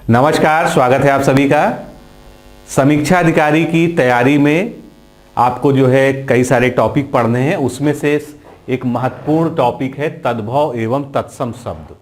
नमस्कार, स्वागत है आप सभी का। समीक्षा अधिकारी की तैयारी में आपको जो है कई सारे टॉपिक पढ़ने हैं। उसमें से एक महत्वपूर्ण टॉपिक है तद्भव एवं तत्सम शब्द,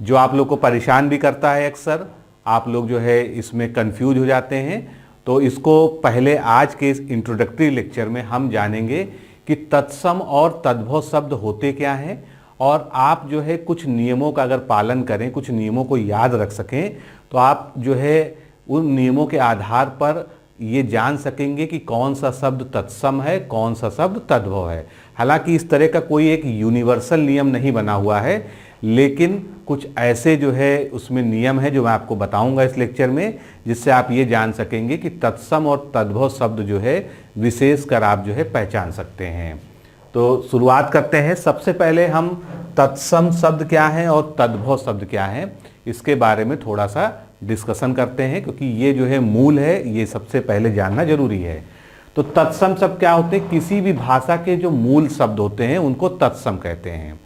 जो आप लोग को परेशान भी करता है। अक्सर आप लोग जो है इसमें कंफ्यूज हो जाते हैं। तो इसको पहले आज के इस इंट्रोडक्टरी लेक्चर में हम जानेंगे कि तत्सम और तद्भव शब्द होते क्या हैं, और आप जो है कुछ नियमों का अगर पालन करें, कुछ नियमों को याद रख सकें, तो आप जो है उन नियमों के आधार पर ये जान सकेंगे कि कौन सा शब्द तत्सम है, कौन सा शब्द तद्भव है। हालांकि इस तरह का कोई एक यूनिवर्सल नियम नहीं बना हुआ है, लेकिन कुछ ऐसे जो है उसमें नियम है जो मैं आपको बताऊंगा इस लेक्चर में, जिससे आप ये जान सकेंगे कि तत्सम और तद्भव शब्द जो है विशेषकर आप जो है पहचान सकते हैं। तो शुरुआत करते हैं। सबसे पहले हम तत्सम शब्द क्या है और तद्भव शब्द क्या है, इसके बारे में थोड़ा सा डिस्कशन करते हैं, क्योंकि ये जो है मूल है, ये सबसे पहले जानना जरूरी है। तो तत्सम शब्द क्या होते हैं? किसी भी भाषा के जो मूल शब्द होते हैं उनको तत्सम कहते हैं।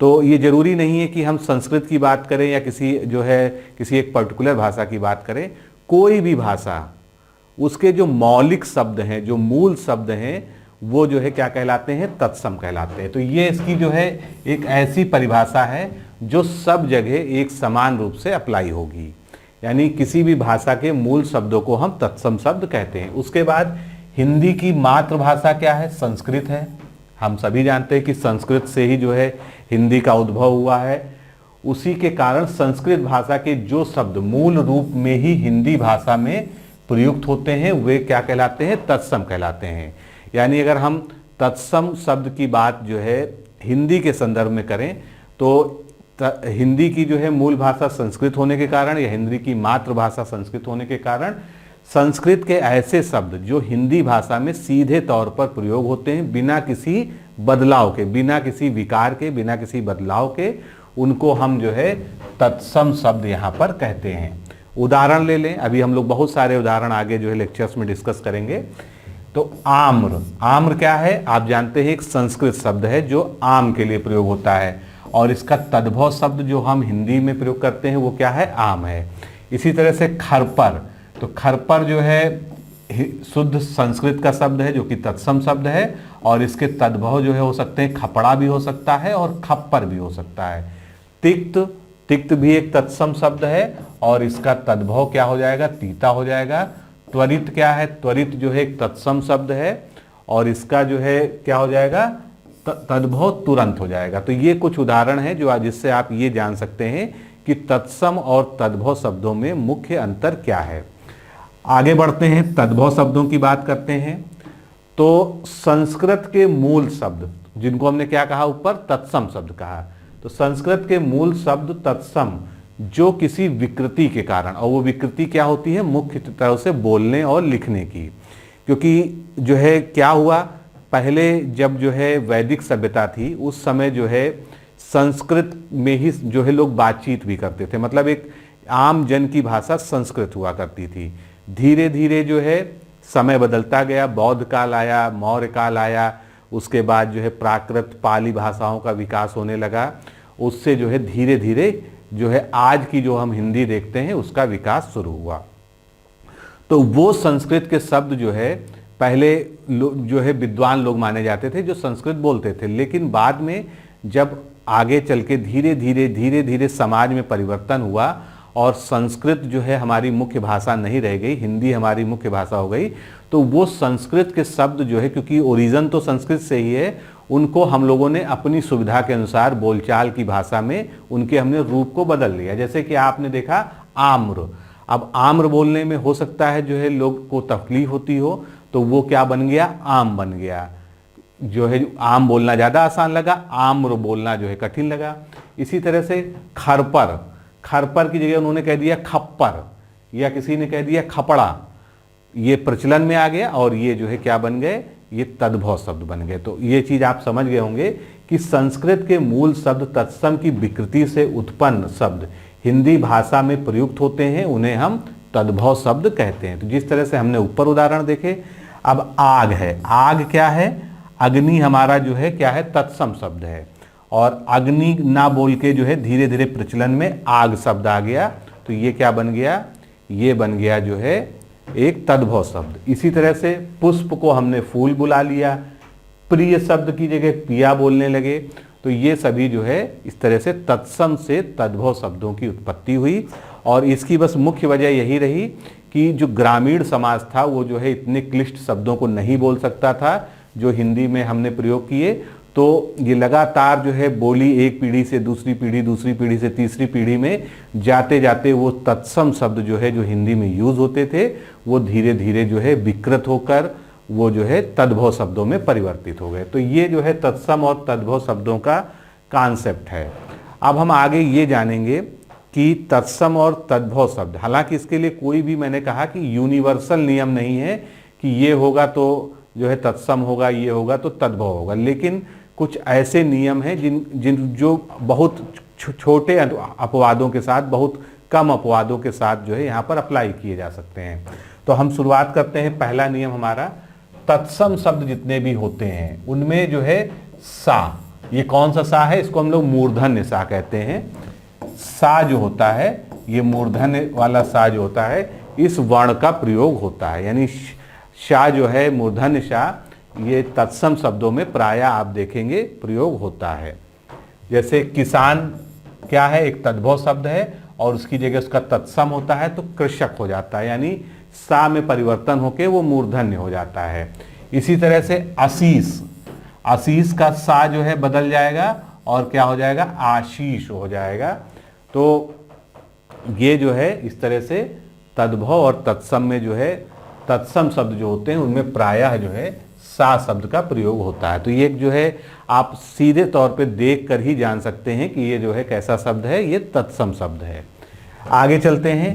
तो ये जरूरी नहीं है कि हम संस्कृत की बात करें या किसी एक पर्टिकुलर भाषा की बात करें। कोई भी भाषा, उसके जो मौलिक शब्द हैं, जो मूल शब्द हैं, वो जो है क्या कहलाते हैं? तत्सम कहलाते हैं। तो ये इसकी जो है एक ऐसी परिभाषा है जो सब जगह एक समान रूप से अप्लाई होगी। यानी किसी भी भाषा के मूल शब्दों को हम तत्सम शब्द कहते हैं। उसके बाद हिंदी की मातृभाषा क्या है? संस्कृत है। हम सभी जानते हैं कि संस्कृत से ही जो है हिंदी का उद्भव हुआ है। उसी के कारण संस्कृत भाषा के जो शब्द मूल रूप में ही हिंदी भाषा में प्रयुक्त होते हैं, वे क्या कहलाते हैं? तत्सम कहलाते हैं। यानी अगर हम तत्सम शब्द की बात जो है हिंदी के संदर्भ में करें, तो हिंदी की जो है मूल भाषा संस्कृत होने के कारण, या हिंदी की मातृभाषा संस्कृत होने के कारण, संस्कृत के ऐसे शब्द जो हिंदी भाषा में सीधे तौर पर प्रयोग होते हैं, बिना किसी बदलाव के, बिना किसी विकार के, बिना किसी बदलाव के, उनको हम जो है तत्सम शब्द यहाँ पर कहते हैं। उदाहरण ले लें, अभी हम लोग बहुत सारे उदाहरण आगे जो है लेक्चर्स में डिस्कस करेंगे। तो आम्र, आम्र क्या है? आप जानते हैं एक संस्कृत शब्द है जो आम के लिए प्रयोग होता है, और इसका तद्भव शब्द जो हम हिंदी में प्रयोग करते हैं वो क्या है? आम है। इसी तरह से खरपर, तो खरपर जो है शुद्ध संस्कृत का शब्द है जो कि तत्सम शब्द है, और इसके तद्भव जो है हो सकते हैं खपड़ा भी हो सकता है और खप्पर भी हो सकता है। तिक्त, तिक्त भी एक तत्सम शब्द है, और इसका तद्भव क्या हो जाएगा? तीता हो जाएगा। त्वरित क्या है? त्वरित जो है एक तत्सम शब्द है, और इसका जो है क्या हो जाएगा? तद्भव तुरंत हो जाएगा। तो ये कुछ उदाहरण हैं जो जिससे आप ये जान सकते हैं कि तत्सम और तद्भव शब्दों में मुख्य अंतर क्या है। आगे बढ़ते हैं, तद्भव शब्दों की बात करते हैं। तो संस्कृत के मूल शब्द, जिनको हमने क्या कहा ऊपर? तत्सम शब्द कहा। तो संस्कृत के मूल शब्द तत्सम, जो किसी विकृति के कारण, और वो विकृति क्या होती है? मुख्य तरह से बोलने और लिखने की। क्योंकि जो है क्या हुआ, पहले जब जो है वैदिक सभ्यता थी, उस समय जो है संस्कृत में ही जो है लोग बातचीत भी करते थे। मतलब एक आम जन की भाषा संस्कृत हुआ करती थी। धीरे धीरे जो है समय बदलता गया, बौद्ध काल आया, मौर्य काल आया, उसके बाद जो है प्राकृत पाली भाषाओं का विकास होने लगा। उससे जो है धीरे धीरे जो है आज की जो हम हिंदी देखते हैं उसका विकास शुरू हुआ। तो वो संस्कृत के शब्द जो है पहले जो है विद्वान लोग माने जाते थे जो संस्कृत बोलते थे, लेकिन बाद में जब आगे चल के धीरे धीरे समाज में परिवर्तन हुआ और संस्कृत जो है हमारी मुख्य भाषा नहीं रह गई, हिंदी हमारी मुख्य भाषा हो गई, तो वो संस्कृत के शब्द जो है, क्योंकि ओरिजिन तो संस्कृत से ही है, उनको हम लोगों ने अपनी सुविधा के अनुसार बोलचाल की भाषा में उनके हमने रूप को बदल लिया। जैसे कि आपने देखा आम्र, अब आम्र बोलने में हो सकता है जो है लोग को तकलीफ होती हो, तो वो क्या बन गया? आम बन गया। जो है आम बोलना ज़्यादा आसान लगा, आम्र बोलना जो है कठिन लगा। इसी तरह से खरपर, खरपर की जगह उन्होंने कह दिया खप्पर, या किसी ने कह दिया खपड़ा। ये प्रचलन में आ गया और ये जो है क्या बन गए? ये तद्भव शब्द बन गए। तो ये चीज़ आप समझ गए होंगे कि संस्कृत के मूल शब्द तत्सम की विकृति से उत्पन्न शब्द हिंदी भाषा में प्रयुक्त होते हैं, उन्हें हम तद्भव शब्द कहते हैं। तो जिस तरह से हमने ऊपर उदाहरण देखे, अब आग है। आग क्या है? अग्नि हमारा जो है क्या है? तत्सम शब्द है, और अग्नि ना बोल के जो है धीरे धीरे प्रचलन में आग शब्द आ गया। तो ये क्या बन गया, ये बन गया जो है एक तद्भव शब्द। इसी तरह से पुष्प को हमने फूल बुला लिया, प्रिय शब्द की जगह पिया बोलने लगे, तो ये सभी जो है इस तरह से तत्सम से तद्भव शब्दों की उत्पत्ति हुई। और इसकी बस मुख्य वजह यही रही कि जो ग्रामीण समाज था वो जो है इतने क्लिष्ट शब्दों को नहीं बोल सकता था जो हिंदी में हमने प्रयोग किए, तो ये लगातार जो है बोली एक पीढ़ी से दूसरी पीढ़ी, दूसरी पीढ़ी से तीसरी पीढ़ी में जाते जाते वो तत्सम शब्द जो है जो हिंदी में यूज होते थे वो धीरे धीरे जो है विकृत होकर वो जो है तद्भव शब्दों में परिवर्तित हो गए। तो ये जो है तत्सम और तद्भव शब्दों का कॉन्सेप्ट है। अब हम आगे ये जानेंगे कि तत्सम और तद्भव शब्द, हालांकि इसके लिए कोई भी मैंने कहा कि यूनिवर्सल नियम नहीं है कि ये होगा तो जो है तत्सम होगा, ये होगा तो तद्भव होगा, लेकिन कुछ ऐसे नियम हैं जिन जो बहुत छोटे अपवादों के साथ, बहुत कम अपवादों के साथ जो है यहाँ पर अप्लाई किए जा सकते हैं। तो हम शुरुआत करते हैं। पहला नियम हमारा, तत्सम शब्द जितने भी होते हैं उनमें जो है सा, ये कौन सा सा है, इसको हम लोग मूर्धन्य सा कहते हैं। सा जो होता है ये मूर्धन्य वाला सा जो होता है इस वर्ण का प्रयोग होता है, यानी शा जो है मूर्धन्य शा ये तत्सम शब्दों में प्रायः आप देखेंगे प्रयोग होता है। जैसे किसान क्या है, एक तद्भव शब्द है और उसकी जगह उसका तत्सम होता है तो कृषक हो जाता है, यानी सा में परिवर्तन होके वो मूर्धन्य हो जाता है। इसी तरह से आशीष, आशीष का सा जो है बदल जाएगा और क्या हो जाएगा, आशीष हो जाएगा। तो ये जो है इस तरह से तद्भव और तत्सम में जो है तत्सम शब्द जो होते हैं उनमें प्रायः जो है सा शब्द का प्रयोग होता है। तो ये जो है आप सीधे तौर पे देख कर ही जान सकते हैं कि ये जो है कैसा शब्द है, ये तत्सम शब्द है। आगे चलते हैं।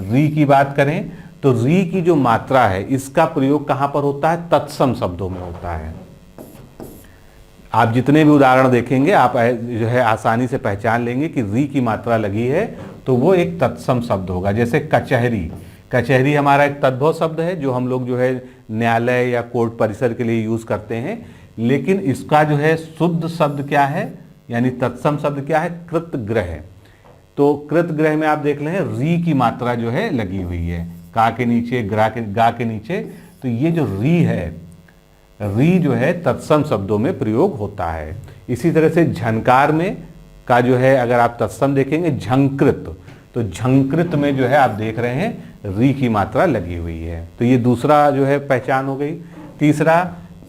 री की बात करें तो री की जो मात्रा है इसका प्रयोग कहां पर होता है, तत्सम शब्दों में होता है। आप जितने भी उदाहरण देखेंगे आप जो है आसानी से पहचान लेंगे कि री की मात्रा लगी है तो वो एक तत्सम शब्द होगा। जैसे कचहरी, कचहरी हमारा एक तद्भव शब्द है जो हम लोग जो है न्यायालय या कोर्ट परिसर के लिए यूज करते हैं, लेकिन इसका जो है शुद्ध शब्द क्या है, यानी तत्सम शब्द क्या है, कृतग्रह। तो कृतग्रह में आप देख लें री की मात्रा जो है लगी हुई है, का के नीचे गा के नीचे, तो ये जो री है, री जो है तत्सम शब्दों में प्रयोग होता है। इसी तरह से झनकार में का जो है अगर आप तत्सम देखेंगे झंकृत, तो झंकृत में जो है आप देख रहे हैं री की मात्रा लगी हुई है। तो ये दूसरा जो है पहचान हो गई। तीसरा,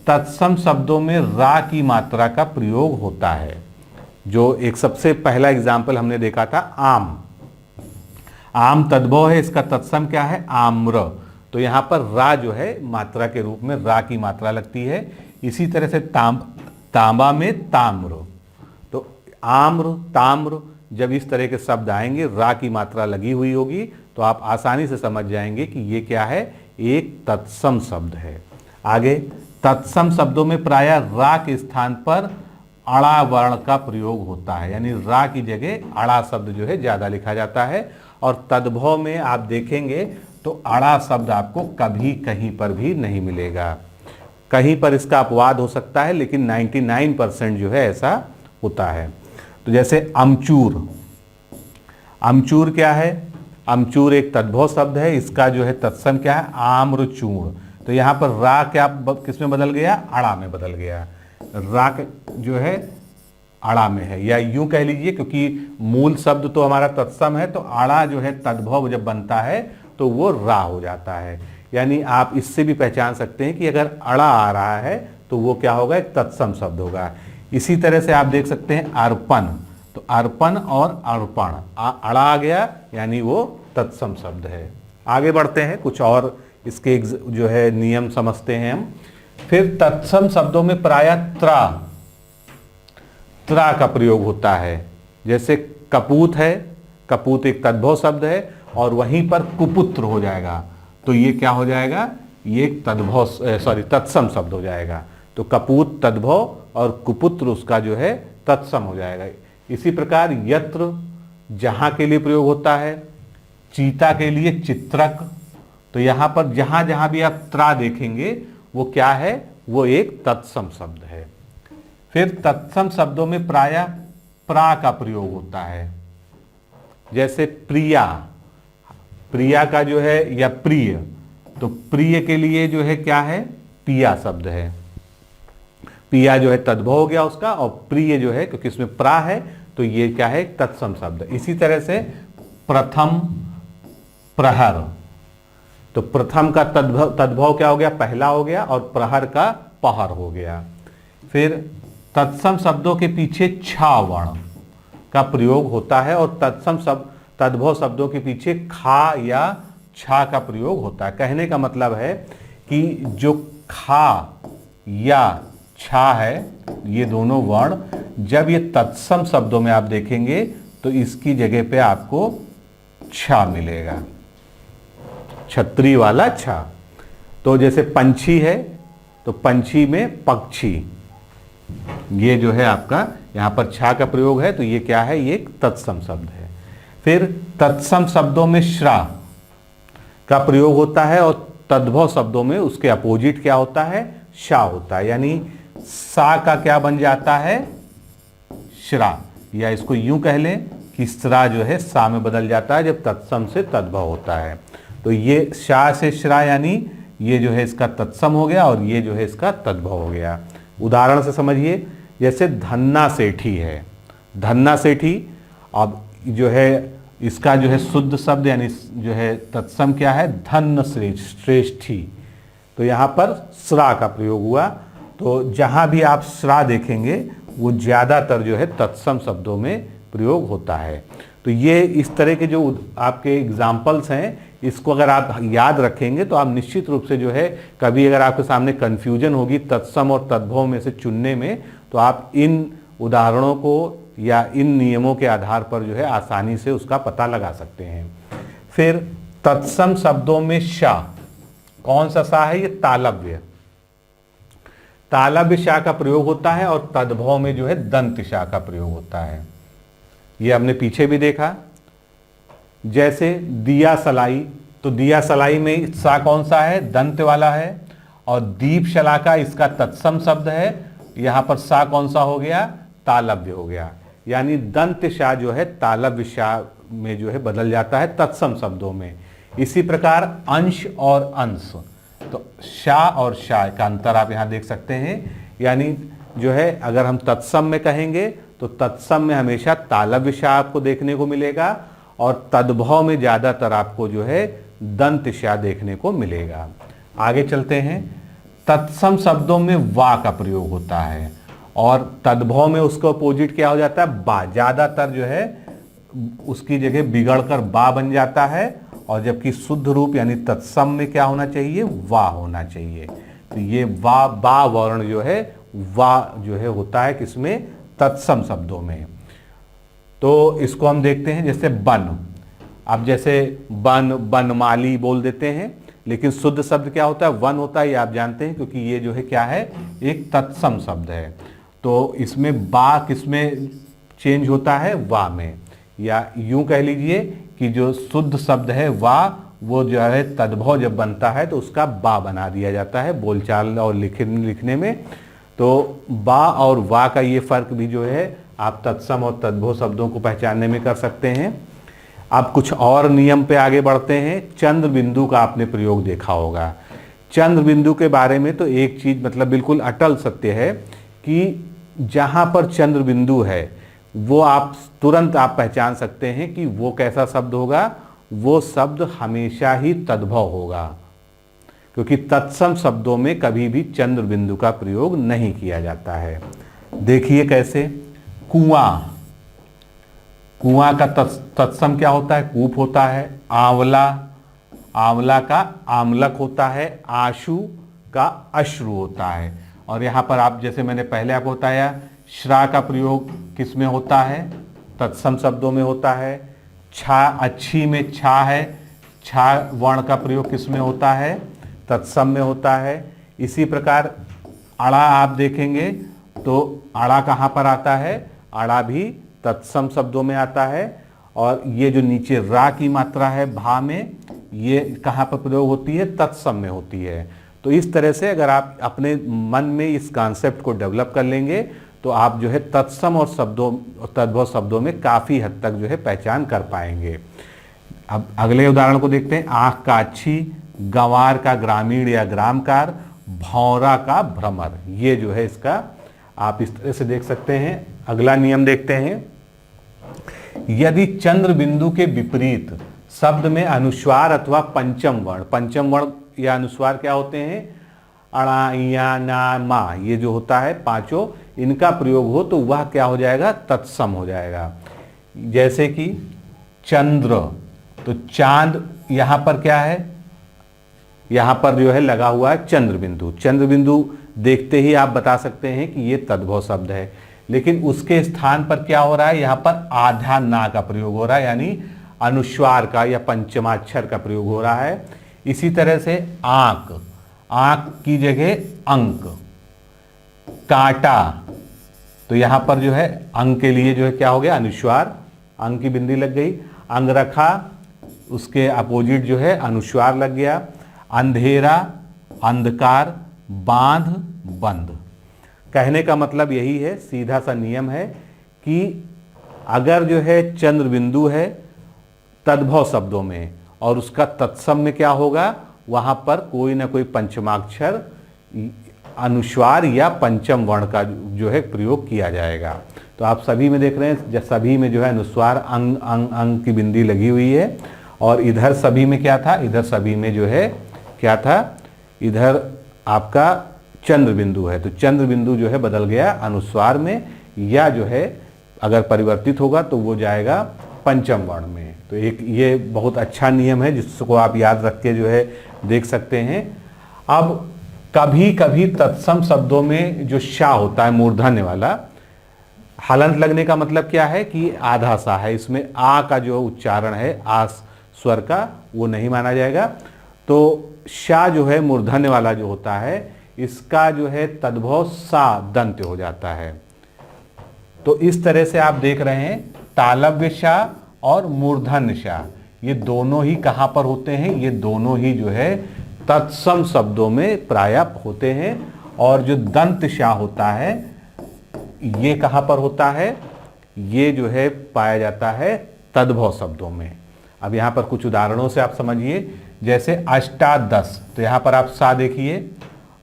तत्सम शब्दों में रा की मात्रा का प्रयोग होता है। जो एक सबसे पहला एग्जाम्पल हमने देखा था आम, आम तद्भव है, इसका तत्सम क्या है, आम्र। तो यहां पर रा जो है मात्रा के रूप में रा की मात्रा लगती है। इसी तरह से तांबा में ताम्र, तो आम्र ताम्र जब इस तरह के शब्द आएंगे रा की मात्रा लगी हुई होगी तो आप आसानी से समझ जाएंगे कि ये क्या है, एक तत्सम शब्द है। आगे, तत्सम शब्दों में प्रायः रा के स्थान पर अड़ा वर्ण का प्रयोग होता है, यानी रा की जगह अड़ा शब्द जो है ज्यादा लिखा जाता है। और तद्भव में आप देखेंगे तो अड़ा शब्द आपको कभी कहीं पर भी नहीं मिलेगा। कहीं पर इसका अपवाद हो सकता है लेकिन 99% जो है ऐसा होता है। तो जैसे अमचूर, अमचूर क्या है, अमचूर एक तद्भव शब्द है, इसका जो है तत्सम क्या है, आम्रचूर्ण। तो यहाँ पर रा क्या किस में बदल गया, अड़ा में बदल गया। रा जो है अड़ा में है, या यूं कह लीजिए क्योंकि मूल शब्द तो हमारा तत्सम है तो अड़ा जो है तद्भव जब बनता है तो वो रा हो जाता है। यानी आप इससे भी पहचान सकते हैं कि अगर अड़ा आ रहा है तो वो क्या होगा, एक तत्सम शब्द होगा। इसी तरह से आप देख सकते हैं अर्पण, तो अर्पण और अर्पण अड़ा आ गया यानी वो तत्सम शब्द है। आगे बढ़ते हैं, कुछ और इसके जो है नियम समझते हैं हम। फिर तत्सम शब्दों में प्रायः त्रा का प्रयोग होता है। जैसे कपूत है, कपूत एक तद्भव शब्द है और वहीं पर कुपुत्र हो जाएगा तो ये क्या हो जाएगा, ये एक तत्सम शब्द हो जाएगा। तो कपूत तद्भव और कुपुत्र उसका जो है तत्सम हो जाएगा। इसी प्रकार यत्र जहां के लिए प्रयोग होता है, चीता के लिए चित्रक। तो यहां पर जहां जहां भी आप त्रा देखेंगे वो क्या है, वो एक तत्सम शब्द है। फिर तत्सम शब्दों में प्रायः प्रा का प्रयोग होता है। जैसे प्रिया, प्रिया का जो है या प्रिय, तो प्रिय के लिए जो है क्या है, पिया शब्द है। पिया जो है तद्भव हो गया उसका, और प्रिय जो है क्योंकि इसमें प्रा है तो ये क्या है, तत्सम शब्द। इसी तरह से प्रथम प्रहर, तो प्रथम का तद्भव क्या हो गया, पहला हो गया, और प्रहर का पहर हो गया। फिर तत्सम शब्दों के पीछे छा वर्ण का प्रयोग होता है, और तद्भव शब्दों के पीछे खा या छा का प्रयोग होता है। कहने का मतलब है कि जो खा या छा है, ये दोनों वर्ण जब ये तत्सम शब्दों में आप देखेंगे तो इसकी जगह पे आपको छा मिलेगा, छतरी वाला छा। तो जैसे पंछी है तो पंछी में पक्षी, ये जो है आपका यहां पर छा का प्रयोग है, तो ये क्या है, ये एक तत्सम शब्द है। फिर तत्सम शब्दों में श्रा का प्रयोग होता है, और तद्भव शब्दों में उसके अपोजिट क्या होता है, शा होता है। यानी सा का क्या बन जाता है, श्रा, या इसको यूं कह लें कि श्रा जो है सा में बदल जाता है जब तत्सम से तद्भव होता है। तो ये शा से श्रा, यानी ये जो है इसका तत्सम हो गया और ये जो है इसका तद्भव हो गया। उदाहरण से समझिए, जैसे धन्ना सेठी है, धन्ना सेठी, अब जो है इसका जो है शुद्ध शब्द यानी जो है तत्सम क्या है, धन्न श्रेष्ठी, तो यहाँ पर श्रा का प्रयोग हुआ। तो जहाँ भी आप श्रा देखेंगे वो ज़्यादातर जो है तत्सम शब्दों में प्रयोग होता है। तो ये इस तरह के जो आपके एग्जाम्पल्स हैं, इसको अगर आप याद रखेंगे तो आप निश्चित रूप से जो है, कभी अगर आपके सामने कन्फ्यूजन होगी तत्सम और तद्भव में से चुनने में, तो आप इन उदाहरणों को या इन नियमों के आधार पर जो है आसानी से उसका पता लगा सकते हैं। फिर तत्सम शब्दों में शा, कौन सा सा है, ये तालव्य, तालव्य शा का प्रयोग होता है, और तद्भव में जो है दंत शा का प्रयोग होता है। ये हमने पीछे भी देखा। जैसे दिया सलाई, तो दिया सलाई में सा कौन सा है, दंत वाला है, और दीप शलाका इसका तत्सम शब्द है, यहां पर सा कौन सा हो गया, तालव्य हो गया। यानी दंत शा जो है तालव्य शा में जो है बदल जाता है तत्सम शब्दों में। इसी प्रकार अंश और अंश, तो शा और शा का अंतर आप यहां देख सकते हैं। यानी जो है अगर हम तत्सम में कहेंगे तो तत्सम में हमेशा तालव्य शा आपको देखने को मिलेगा, और तद्भव में ज्यादातर आपको जो है दंत शा देखने को मिलेगा। आगे चलते हैं। तत्सम शब्दों में वा का प्रयोग होता है, और तद्भव में उसका अपोजिट क्या हो जाता है, बा। ज्यादातर जो है उसकी जगह बिगड़कर बा बन जाता है, और जबकि शुद्ध रूप यानी तत्सम में क्या होना चाहिए, वा होना चाहिए। तो ये वा, बा वर्ण जो है, वा जो है होता है किसमें, तत्सम शब्दों में। तो इसको हम देखते हैं, जैसे बन, अब जैसे बन, बनमाली बोल देते हैं, लेकिन शुद्ध शब्द क्या होता है, वन होता है, ये आप जानते हैं, क्योंकि ये जो है क्या है, एक तत्सम शब्द है। तो इसमें बा किसमें चेंज होता है, वा में। या यूं कह लीजिए कि जो शुद्ध शब्द है वा, वो जो है तद्भव जब बनता है तो उसका बा बना दिया जाता है बोलचाल और लिखने में। तो बा और वा का ये फर्क भी जो है आप तत्सम और तद्भव शब्दों को पहचानने में कर सकते हैं। अब कुछ और नियम पे आगे बढ़ते हैं। चंद्र बिंदु का आपने प्रयोग देखा होगा। चंद्र बिंदु के बारे में तो एक चीज मतलब बिल्कुल अटल सत्य है कि जहां पर चंद्र बिंदु है वो आप तुरंत आप पहचान सकते हैं कि वो कैसा शब्द होगा, वो शब्द हमेशा ही तद्भव होगा, क्योंकि तत्सम शब्दों में कभी भी चंद्र बिंदु का प्रयोग नहीं किया जाता है। देखिए कैसे, कुआं, कुआं का तत्सम क्या होता है, कूप होता है। आंवला, आंवला का आमलक होता है। आशु का अश्रु होता है। और यहाँ पर आप जैसे मैंने पहले आपको बताया, श्रा का प्रयोग किस में होता है, तत्सम शब्दों में होता है। छा, अच्छी में छा है, छा वर्ण का प्रयोग किस में होता है, तत्सम में होता है। इसी प्रकार अड़ा आप देखेंगे तो अड़ा कहाँ पर आता है, अड़ा भी तत्सम शब्दों में आता है। और ये जो नीचे रा की मात्रा है भा में, ये कहाँ पर प्रयोग होती है, तत्सम में होती है। तो इस तरह से अगर आप अपने मन में इस कॉन्सेप्ट को डेवलप कर लेंगे तो आप जो है तत्सम और तद्भव शब्दों में काफ़ी हद तक जो है पहचान कर पाएंगे। अब अगले उदाहरण को देखते हैं। आँख का अच्छी, गंवार का ग्रामीण या ग्रामकार, भौरा का भ्रमर। ये जो है इसका आप इस तरह से देख सकते हैं। अगला नियम देखते हैं। यदि चंद्र बिंदु के विपरीत शब्द में अनुस्वार अथवा पंचम वर्ण या अनुस्वार क्या होते हैं, अणा, या, ना, मा, ये जो होता है पांचों, इनका प्रयोग हो तो वह क्या हो जाएगा, तत्सम हो जाएगा। जैसे कि चंद्र, तो चांद यहां पर क्या है, यहां पर जो है लगा हुआ है चंद्र बिंदु। चंद्र बिंदु देखते ही आप बता सकते हैं कि ये तद्भव शब्द है, लेकिन उसके स्थान पर क्या हो रहा है, यहां पर आधा ना का प्रयोग हो रहा है, यानी अनुस्वार का या पंचमाक्षर का प्रयोग हो रहा है। इसी तरह से आंख, आंख की जगह अंक, कांटा, तो यहां पर जो है अंक के लिए जो है क्या हो गया, अनुस्वार, अंक की बिंदी लग गई। अंगरखा, उसके अपोजिट जो है अनुस्वार लग गया। अंधेरा, अंधकार, बांध, बंद। कहने का मतलब यही है, सीधा सा नियम है कि अगर जो है चंद्र बिंदु है तद्भव शब्दों में और उसका तत्सम में क्या होगा, वहां पर कोई ना कोई पंचमाक्षर, अनुस्वार या पंचम वर्ण का जो है प्रयोग किया जाएगा। तो आप सभी में देख रहे हैं, सभी में जो है अनुस्वार अंग अंग अंग की बिंदी लगी हुई है, और इधर सभी में क्या था, इधर सभी में जो है क्या था, इधर आपका चंद्र बिंदु है, तो चंद्र बिंदु जो है बदल गया अनुस्वार में, या जो है अगर परिवर्तित होगा तो वो जाएगा पंचम वर्ण में। तो एक ये बहुत अच्छा नियम है जिसको आप याद रख के जो है देख सकते हैं। अब कभी कभी तत्सम शब्दों में जो शा होता है मूर्धन्य वाला, हलंत लगने का मतलब क्या है कि आधा सा है, इसमें आ का जो उच्चारण है आ स्वर का, वो नहीं माना जाएगा। तो शा जो है मूर्धन्य वाला जो होता है, इसका जो है तद्भव सा दंत्य हो जाता है। तो इस तरह से आप देख रहे हैं तालव्य शा और मूर्धन्य शा, ये दोनों ही कहां पर होते हैं, ये दोनों ही जो है तत्सम शब्दों में प्रायः होते हैं। और जो दंत शा होता है ये कहां पर होता है, ये जो है पाया जाता है तद्भव शब्दों में। अब यहां पर कुछ उदाहरणों से आप समझिए, जैसे अष्टादश, तो यहां पर आप सा देखिए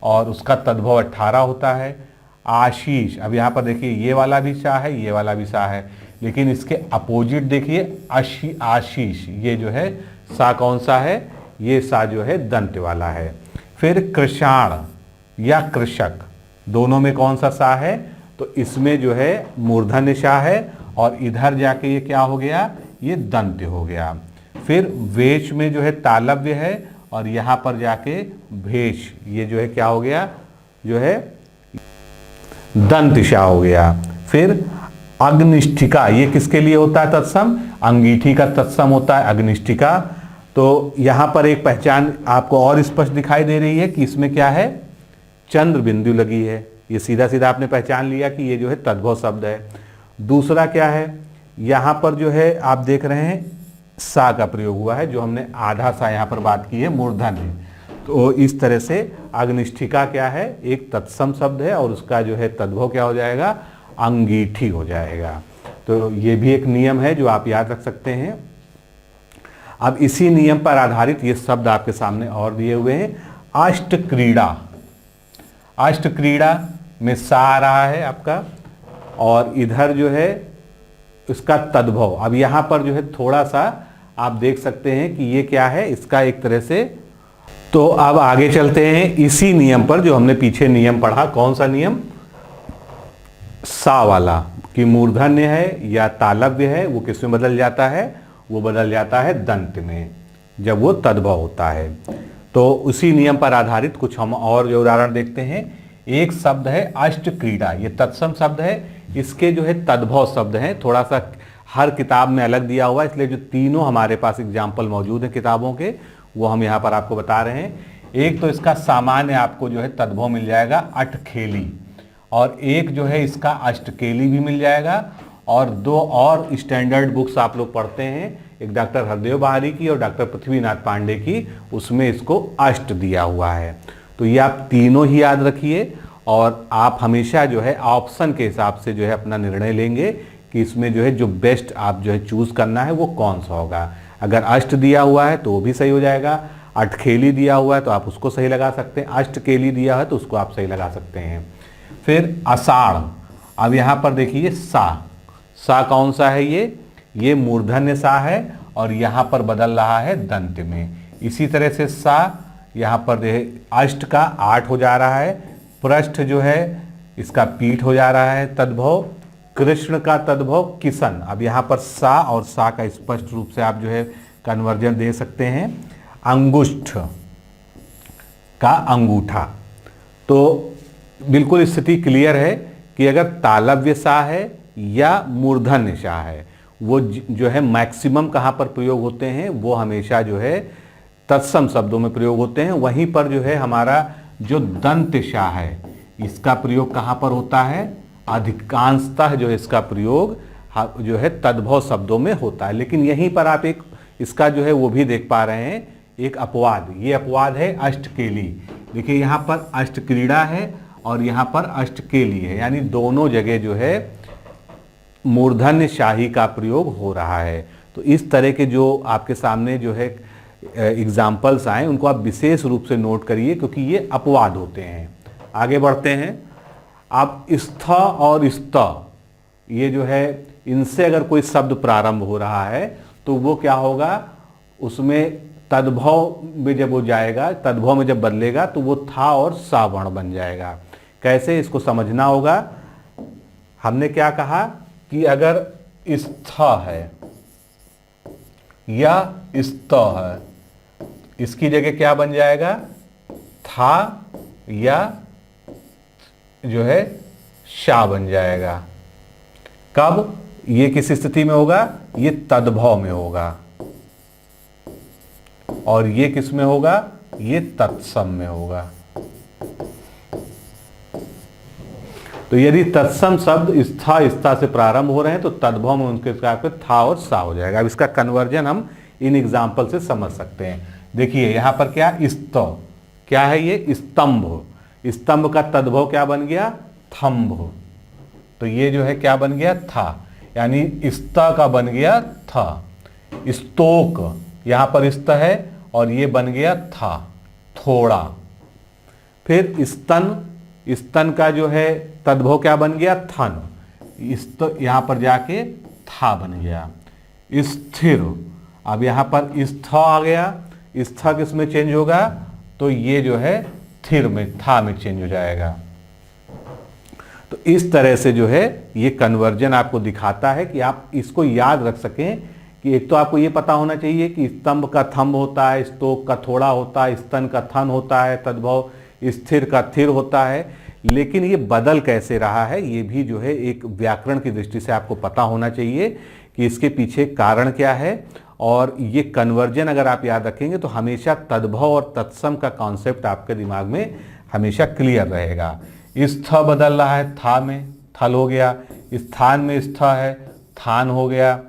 और उसका तद्भव 18 होता है। आशीष, अब यहां पर देखिए ये वाला भी सा है, ये वाला भी सा है, लेकिन इसके अपोजिट देखिए आशीष, ये जो है सा कौन सा है, ये सा जो है दंत वाला है। फिर कृषाण या कृषक, दोनों में कौन सा सा है, तो इसमें जो है मूर्धन्य सा है, और इधर जाके ये क्या हो गया, ये दंत हो गया। फिर वेश में जो है तालव्य है, और यहां पर जाके भेष, ये जो है क्या हो गया, जो है दंतिशा हो गया। फिर अग्निष्ठिका, ये किसके लिए होता है तत्सम, अंगीठी का तत्सम होता है अग्निष्ठिका। तो यहां पर एक पहचान आपको और स्पष्ट दिखाई दे रही है कि इसमें क्या है, चंद्र बिंदु लगी है, ये सीधा सीधा आपने पहचान लिया कि ये जो है तद्भव शब्द है। दूसरा क्या है, यहां पर जो है आप देख रहे हैं सा का प्रयोग हुआ है, जो हमने आधा सा यहां पर बात की है मूर्धन्य। तो इस तरह से अग्निष्ठिका क्या है, एक तत्सम शब्द है, और उसका जो है तद्भव क्या हो जाएगा, अंगीठी हो जाएगा। तो ये भी एक नियम है जो आप याद रख सकते हैं। अब इसी नियम पर आधारित ये शब्द आपके सामने और दिए हुए हैं। अष्ट क्रीड़ा, अष्ट क्रीड़ा में सा आ रहा है आपका, और इधर जो है इसका तद्भव। अब यहां पर जो है थोड़ा सा आप देख सकते हैं कि ये क्या है, इसका एक तरह से। तो अब आगे चलते हैं इसी नियम पर जो हमने पीछे नियम पढ़ा। कौन सा नियम, सा वाला, कि मूर्धन्य है या तालव्य है, वो किस में बदल जाता है, वो बदल जाता है दंत में, जब वो तद्भव होता है। तो उसी नियम पर आधारित कुछ हम और जो उदाहरण देखते हैं। एक शब्द है अष्ट क्रीड़ा, ये तत्सम शब्द है, इसके जो है तद्भव शब्द हैं, थोड़ा सा हर किताब में अलग दिया हुआ है, इसलिए जो तीनों हमारे पास एग्जाम्पल मौजूद हैं किताबों के, वो हम यहाँ पर आपको बता रहे हैं। एक तो इसका सामान्य आपको जो है तद्भव मिल जाएगा अठखेली, और एक जो है इसका अष्टकेली भी मिल जाएगा, और दो और स्टैंडर्ड बुक्स आप लोग पढ़ते हैं, एक डॉक्टर हरदेव बहारी की और डॉक्टर पृथ्वीनाथ पांडे की, उसमें इसको अष्ट दिया हुआ है। तो ये आप तीनों ही याद रखिए। और आप हमेशा जो है ऑप्शन के हिसाब से जो है अपना निर्णय लेंगे कि इसमें जो है जो बेस्ट आप जो है चूज करना है वो कौन सा होगा। अगर अष्ट दिया हुआ है तो वो भी सही हो जाएगा, अठखेली दिया हुआ है तो आप उसको सही लगा सकते हैं, अष्टकेली दिया है तो उसको आप सही लगा सकते हैं। फिर आषाढ़, अब यहाँ पर देखिए सा कौन सा है, ये मूर्धन्य सा है और यहाँ पर बदल रहा है दंत में। इसी तरह से सा यहाँ पर अष्ट का 8 हो जा रहा है, पृष्ठ जो है इसका पीठ हो जा रहा है तद्भव, कृष्ण का तद्भव किशन। अब यहाँ पर सा और सा का स्पष्ट रूप से आप जो है कन्वर्जन दे सकते हैं। अंगुष्ठ का अंगूठा, तो बिल्कुल स्थिति क्लियर है कि अगर तालव्य सा है या मूर्धन्य सा है, वो जो है मैक्सिमम कहाँ पर प्रयोग होते हैं, वो हमेशा जो है तत्सम शब्दों में प्रयोग होते हैं। वहीं पर जो है हमारा जो दंत शा है इसका प्रयोग कहाँ पर होता है, अधिकांशतः जो है इसका प्रयोग जो है तद्भव शब्दों में होता है। लेकिन यहीं पर आप एक इसका जो है वो भी देख पा रहे हैं, एक अपवाद, ये अपवाद है अष्टकेली। देखिए यहाँ पर अष्टक्रीड़ा है और यहाँ पर अष्टकेली है, यानी दोनों जगह जो है मूर्धन्य शाही का प्रयोग हो रहा है। तो इस तरह के जो आपके सामने जो है एग्जाम्पल्स आए उनको आप विशेष रूप से नोट करिए, क्योंकि ये अपवाद होते हैं। आगे बढ़ते हैं। अब स्थ और स्त, ये जो है इनसे अगर कोई शब्द प्रारंभ हो रहा है तो वो क्या होगा, उसमें तद्भव में जब वो जाएगा, तद्भव में जब बदलेगा तो वो था और सा वर्ण बन जाएगा। कैसे, इसको समझना होगा। हमने क्या कहा कि अगर स्थ है या स्त है, इसकी जगह क्या बन जाएगा, था या जो है शा बन जाएगा। कब, ये किस स्थिति में होगा, ये तद्भव में होगा, और ये किस में होगा, ये तत्सम में होगा। तो यदि तत्सम शब्द स्था स्था से प्रारंभ हो रहे हैं तो तद्भव में उनके साथ था और सा हो जाएगा। अब इसका कन्वर्जन हम इन एग्जाम्पल से समझ सकते हैं। देखिए यहाँ पर क्या स्त, क्या है ये, स्तंभ। स्तंभ का तद्भव क्या बन गया, थंभ। तो ये जो है क्या बन गया, था, यानी स्ता का बन गया था। स्तोक, यहां पर स्त है और ये बन गया था, थोड़ा। फिर स्तन, स्तन का जो है तद्भव क्या बन गया, थन। यहां पर जाके था बन गया। स्थिर, अब यहां पर स्थ आ गया, स्थ किस में चेंज होगा, तो ये जो है थिर में, था में चेंज हो जाएगा। तो इस तरह से जो है ये कन्वर्जन आपको दिखाता है कि आप इसको याद रख सकें कि एक तो आपको ये पता होना चाहिए कि स्तंभ का थंब होता है, स्तोक का थोड़ा होता है, स्तन का थन होता है तद्भव, स्थिर का थिर होता है। लेकिन ये बदल कैसे रहा है, ये भी जो है एक व्याकरण की दृष्टि से आपको पता होना चाहिए कि इसके पीछे कारण क्या है। और ये कन्वर्जन अगर आप याद रखेंगे तो हमेशा तद्भव और तत्सम का कॉन्सेप्ट आपके दिमाग में हमेशा क्लियर रहेगा। स्थ बदल रहा है था में, थल हो गया। स्थान में स्थ है, थान हो गया।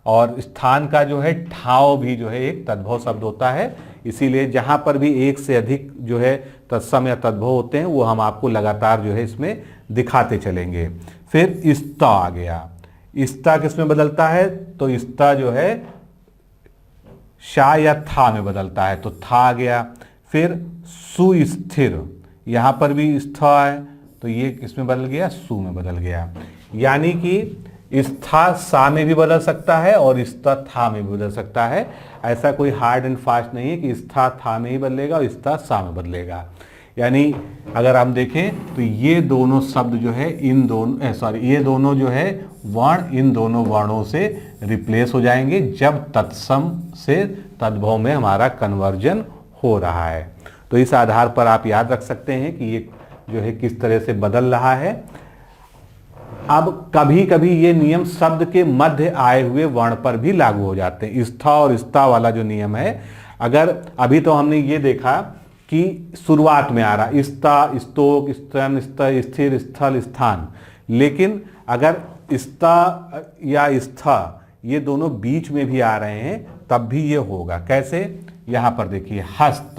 और स्थान का जो है ठाव भी जो है एक तद्भव शब्द होता है। इसीलिए जहां पर भी एक से अधिक जो है तत्सम या तद्भव होते हैं वो हम आपको लगातार जो है इसमें दिखाते चलेंगे। फिर स्ता आ गया। स्ता किसमें बदलता है, तो स्ता जो है शा या था में बदलता है, तो था आ गया। फिर सुस्थिर, यहां पर भी स्था है तो ये किसमें बदल गया, सु में बदल गया। यानी कि स्था सा में भी बदल सकता है और स्था था में भी बदल सकता है। ऐसा कोई हार्ड एंड फास्ट नहीं है कि स्था था में ही बदलेगा और स्था सा में बदलेगा। यानी अगर हम देखें तो ये दोनों शब्द जो है इन दोनों ये दोनों जो है वर्ण इन दोनों वर्णों से रिप्लेस हो जाएंगे जब तत्सम से तद्भव में हमारा कन्वर्जन हो रहा है। तो इस आधार पर आप याद रख सकते हैं कि ये जो है किस तरह से बदल रहा है। अब कभी कभी ये नियम शब्द के मध्य आए हुए वर्ण पर भी लागू हो जाते हैं। स्था और स्था वाला जो नियम है, अगर अभी तो हमने ये देखा कि शुरुआत में आ रहा स्था, स्तोक, स्तन, स्थ, स्थिर, स्थल, स्थान, लेकिन अगर स्था या स्था ये दोनों बीच में भी आ रहे हैं तब भी ये होगा। कैसे, यहां पर देखिए हस्त,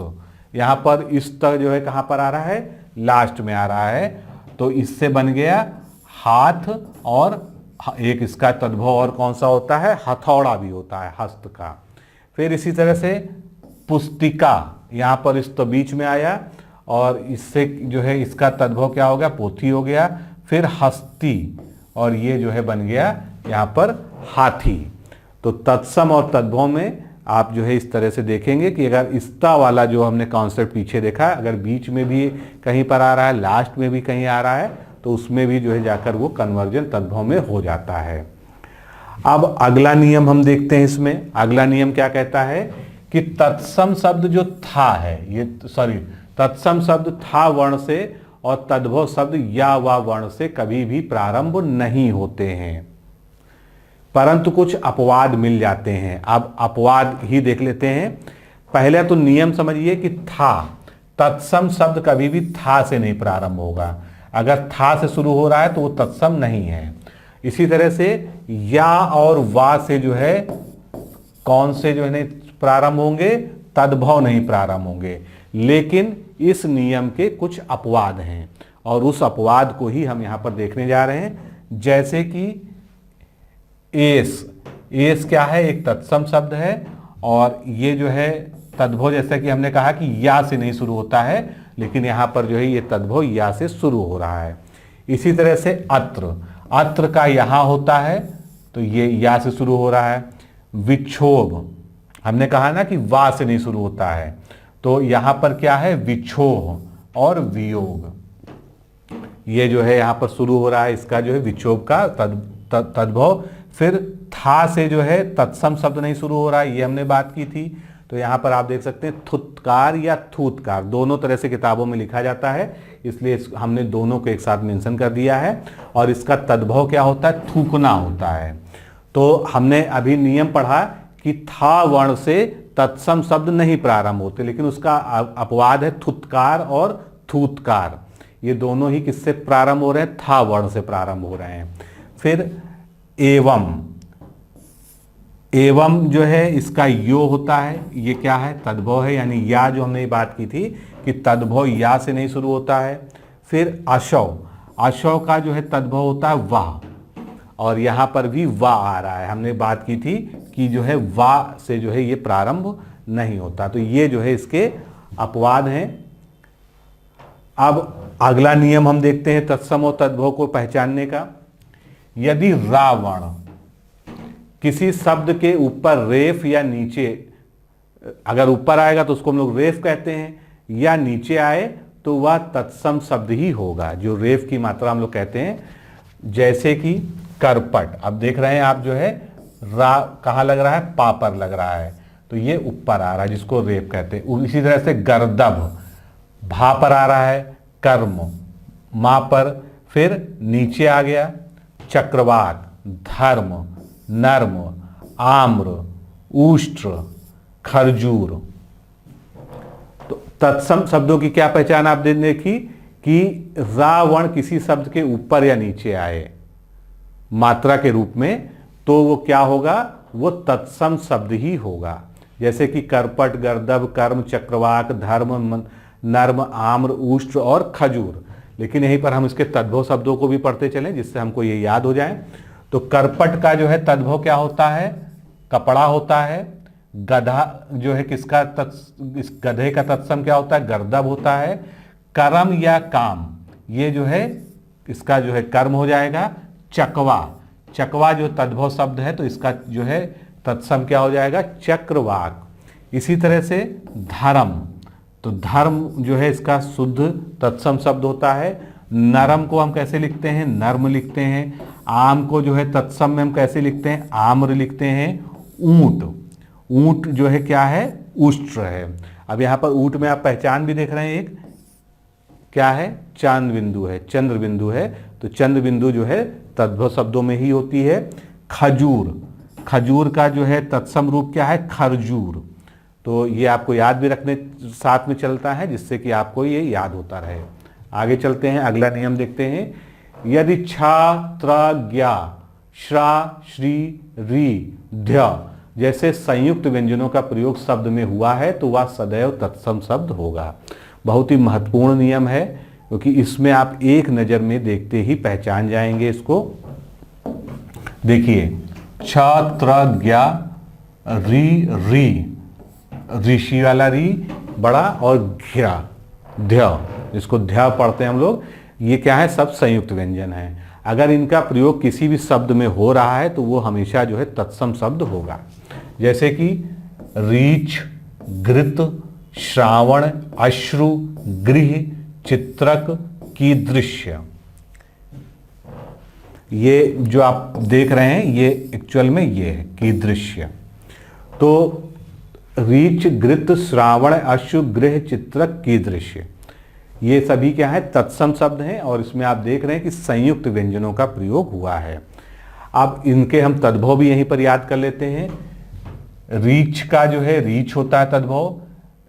यहां पर स्त जो है कहां पर आ रहा है, लास्ट में आ रहा है, तो इससे बन गया हाथ, और एक इसका तद्भव और कौन सा होता है, हथौड़ा भी होता है, हस्त का। फिर इसी तरह से पुस्तिका, यहाँ पर इस तो बीच में आया, और इससे जो है इसका तद्भव क्या हो गया, पोथी हो गया। फिर हस्ती, और ये जो है बन गया यहाँ पर हाथी। तो तत्सम और तद्भव में आप जो है इस तरह से देखेंगे कि अगर इसता वाला जो हमने कॉन्सेप्ट पीछे देखा, अगर बीच में भी कहीं पर आ रहा है, लास्ट में भी कहीं आ रहा है, तो उसमें भी जो है जाकर वो कन्वर्जन तद्भव में हो जाता है। अब अगला नियम हम देखते हैं। इसमें अगला नियम क्या कहता है कि तत्सम शब्द जो था है, ये तत्सम शब्द था वर्ण से और तद्भव शब्द या वा वर्ण से कभी भी प्रारंभ नहीं होते हैं, परंतु कुछ अपवाद मिल जाते हैं। अब अपवाद ही देख लेते हैं। पहले तो नियम समझिए कि था, तत्सम शब्द कभी भी था से नहीं प्रारंभ होगा। अगर था से शुरू हो रहा है तो वो तत्सम नहीं है। इसी तरह से या और वा से जो है कौन से जो है प्रारंभ होंगे, तद्भव नहीं प्रारंभ होंगे। लेकिन इस नियम के कुछ अपवाद हैं और उस अपवाद को ही हम यहां पर देखने जा रहे हैं। जैसे कि एस क्या है, एक तत्सम शब्द है और ये जो है तद्भव, जैसा कि हमने कहा कि या से नहीं शुरू होता है, लेकिन यहां पर जो है ये तद्भव या से शुरू हो रहा है। इसी तरह से अत्र का यहां होता है तो ये या से शुरू हो रहा है। विक्षोभ, हमने कहा ना कि वा से नहीं शुरू होता है, तो यहां पर क्या है, विक्षोभ और वियोग, ये जो है यहां पर शुरू हो रहा है, इसका जो है विक्षोभ का तद्भव। फिर था से जो है तत्सम शब्द नहीं शुरू हो रहा है, ये हमने बात की थी। तो यहां पर आप देख सकते हैं थुत्कार या थूतकार, दोनों तरह से किताबों में लिखा जाता है, इसलिए हमने दोनों को एक साथ मेंशन कर दिया है। और इसका तद्भव क्या होता है, थूकना होता है। तो हमने अभी नियम पढ़ा कि था वर्ण से तत्सम शब्द नहीं प्रारंभ होते, लेकिन उसका अपवाद है थुत्कार और थूतकार, ये दोनों ही किससे प्रारंभ हो रहे हैं, था वर्ण से प्रारंभ हो रहे हैं। फिर एवं जो है इसका यो होता है, ये क्या है, तद्भव है, यानी या जो हमने बात की थी कि तद्भव या से नहीं शुरू होता है। फिर अशौ का जो है तद्भव होता है वाह, और यहां पर भी वाह आ रहा है, हमने बात की थी कि जो है वाह से जो है ये प्रारंभ नहीं होता। तो ये जो है इसके अपवाद हैं। अब अगला नियम हम देखते हैं तत्सम और तद्भव को पहचानने का। यदि रावण किसी शब्द के ऊपर रेफ या नीचे, अगर ऊपर आएगा तो उसको हम लोग रेफ कहते हैं, या नीचे आए तो वह तत्सम शब्द ही होगा, जो रेफ की मात्रा हम लोग कहते हैं। जैसे कि करपट, अब देख रहे हैं आप जो है रा कहाँ लग रहा है, पा पर लग रहा है, तो ये ऊपर आ रहा है जिसको रेफ कहते हैं। इसी तरह से गर्दभ, भा पर आ रहा है, कर्म माँ पर, फिर नीचे आ गया चक्रवात, धर्म, नर्म, आम्र, उष्ट्र, खरजूर। तो तत्सम शब्दों की क्या पहचान आप देखी कि रावण किसी शब्द के ऊपर या नीचे आए मात्रा के रूप में, तो वो क्या होगा, वो तत्सम शब्द ही होगा। जैसे कि करपट, गर्दभ, कर्म, चक्रवाक, धर्म, नर्म, आम्र, उष्ट्र और खजूर। लेकिन यहीं पर हम इसके तद्भव शब्दों को भी पढ़ते चलें जिससे हमको ये याद हो जाए। तो करपट का जो है तद्भव क्या होता है, कपड़ा होता है। गधा जो है किसका इस गधे का तत्सम क्या होता है, गर्दभ होता है। कर्म या काम, ये जो है इसका जो है कर्म हो जाएगा। चकवा जो तद्भव शब्द है तो इसका जो है तत्सम क्या हो जाएगा, चक्रवाक। इसी तरह से धर्म, तो धर्म जो है इसका शुद्ध तत्सम शब्द होता है। नरम को हम कैसे लिखते हैं, नर्म लिखते हैं। आम को जो है तत्सम में हम कैसे लिखते हैं, आम्र लिखते हैं। ऊंट जो है क्या है, उष्ट्र है। अब यहाँ पर ऊंट में आप पहचान भी देख रहे हैं, एक क्या है, चांद बिंदु है, चंद्र बिंदु है। तो चंद्र बिंदु जो है तद्भव शब्दों में ही होती है। खजूर का जो है तत्सम रूप क्या है, खरजूर। तो ये आपको याद भी रखने साथ में चलता है जिससे कि आपको ये याद होता रहे। आगे चलते हैं, अगला नियम देखते हैं। यदि छा, त्र, ज्ञा, श्रा, श्री, री, ध्य जैसे संयुक्त व्यंजनों का प्रयोग शब्द में हुआ है तो वह सदैव तत्सम शब्द होगा। बहुत ही महत्वपूर्ण नियम है क्योंकि इसमें आप एक नज़र में देखते ही पहचान जाएंगे इसको। देखिए, छ त्र ज्ञा री री, ऋषि वाला री बड़ा, और घ्या ध्य, जिसको ध्या पढ़ते हैं हम लोग, ये क्या है, सब संयुक्त व्यंजन है। अगर इनका प्रयोग किसी भी शब्द में हो रहा है तो वो हमेशा जो है तत्सम शब्द होगा। जैसे कि रीछ, घृत, श्रावण, अश्रु, गृह, चित्रक, कीदृश्य। ये जो आप देख रहे हैं ये एक्चुअल में ये है कीदृश्य। तो रीच, घृत, श्रावण, अश्रु, गृह, चित्रक, कीदृश्य, ये सभी क्या है, तत्सम शब्द हैं और इसमें आप देख रहे हैं कि संयुक्त व्यंजनों का प्रयोग हुआ है। अब इनके हम तद्भव भी यहीं पर याद कर लेते हैं। रीछ का जो है रीछ होता है तद्भव,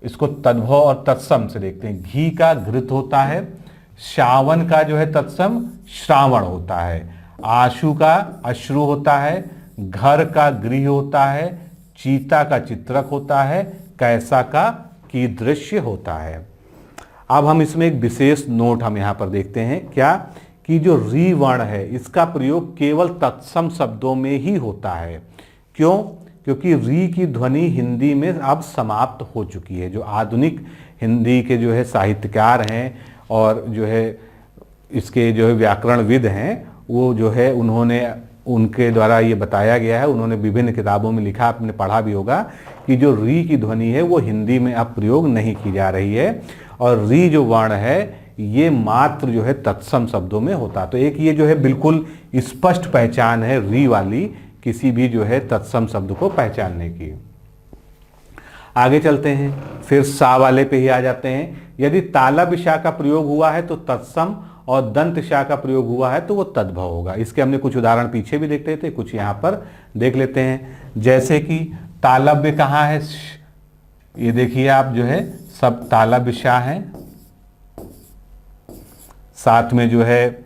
इसको तद्भव और तत्सम से देखते हैं। घी का घृत होता है, श्रावण का जो है तत्सम श्रावण होता है, आशु का अश्रु होता है, घर का गृह होता है, चीता का चित्रक होता है, कैसा का कीदृश्य होता है। अब हम इसमें एक विशेष नोट हम यहाँ पर देखते हैं, क्या कि जो री वर्ण है इसका प्रयोग केवल तत्सम शब्दों में ही होता है। क्यों? क्योंकि री की ध्वनि हिंदी में अब समाप्त हो चुकी है। जो आधुनिक हिंदी के जो है साहित्यकार हैं और जो है इसके जो है व्याकरणविद हैं, वो जो है उन्होंने, उनके द्वारा ये बताया गया है, उन्होंने विभिन्न किताबों में लिखा, आपने पढ़ा भी होगा कि जो री की ध्वनि है वो हिंदी में अब प्रयोग नहीं की जा रही है और री जो वर्ण है ये मात्र जो है तत्सम शब्दों में होता। तो एक ये जो है बिल्कुल स्पष्ट पहचान है री वाली किसी भी जो है तत्सम शब्द को पहचानने की। आगे चलते हैं, फिर सा वाले पे ही आ जाते हैं। यदि तालब शा का प्रयोग हुआ है तो तत्सम और दंत शा का प्रयोग हुआ है तो वो तद्भव होगा। इसके हमने कुछ उदाहरण पीछे भी देखते थे, कुछ यहाँ पर देख लेते हैं। जैसे कि तालब्य कहाँ है, ये देखिए आप जो है सब तालब्य शा है, साथ में जो है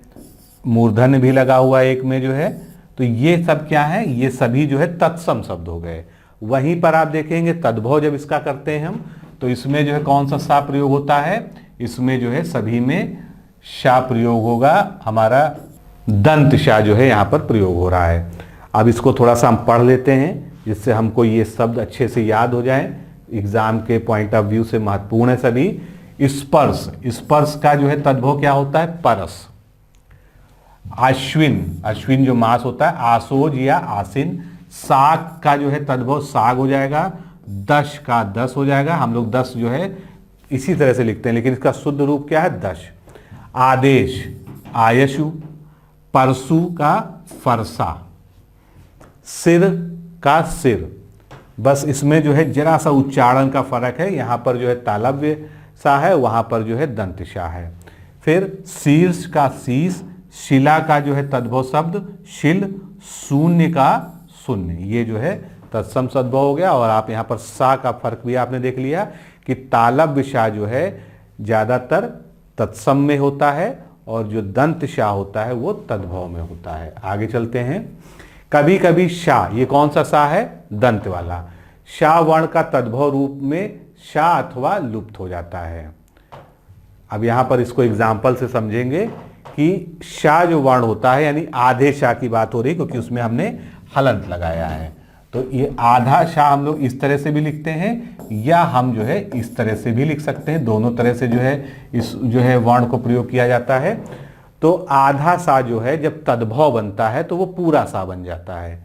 मूर्धन्य भी लगा हुआ एक में जो है, तो ये सब क्या है, ये सभी जो है तत्सम शब्द हो गए। वहीं पर आप देखेंगे तद्भव जब इसका करते हैं हम, तो इसमें जो है कौन सा सा प्रयोग होता है, इसमें जो है सभी में शा प्रयोग होगा, हमारा दंत शा जो है यहाँ पर प्रयोग हो रहा है। अब इसको थोड़ा सा हम पढ़ लेते हैं जिससे हमको ये शब्द अच्छे से याद हो जाए, एग्जाम के पॉइंट ऑफ व्यू से महत्वपूर्ण है सभी। स्पर्श, स्पर्श का जो है तद्भव क्या होता है, परस। अश्विन, अश्विन जो मास होता है, आसोज या आसिन। साग का जो है तद्भव साग हो जाएगा, दश का दस हो जाएगा। हम लोग दस जो है इसी तरह से लिखते हैं लेकिन इसका शुद्ध रूप क्या है, दश। आदेश, आयशु। परसु का फरसा। सिर का सिर। बस इसमें जो है जरा सा उच्चारण का फर्क है, यहाँ पर जो है तालव्य सा है, वहाँ पर जो है दंत शा है। फिर शीर्ष का शीश। शिला का जो है तद्भव शब्द शिल। शून्य का शून्य, ये जो है तत्सम तद्भव हो गया। और आप यहाँ पर सा का फर्क भी आपने देख लिया कि तालव्य शा जो है ज़्यादातर तत्सम में होता है और जो दंत शा होता है वो तद्भव में होता है। आगे चलते हैं। कभी कभी शा, ये कौन सा शा है, दंत वाला। शा वर्ण का तद्भव रूप में शा अथवा लुप्त हो जाता है। अब यहाँ पर इसको एग्जाम्पल से समझेंगे कि शा जो वर्ण होता है, यानी आधे शा की बात हो रही क्योंकि उसमें हमने हलंत लगाया है, तो ये आधा शा हम लोग इस तरह से भी लिखते हैं या हम जो है इस तरह से भी लिख सकते हैं। दोनों तरह से जो है इस जो है वर्ण को प्रयोग किया जाता है। तो आधा सा जो है जब तद्भव बनता है तो वो पूरा सा बन जाता है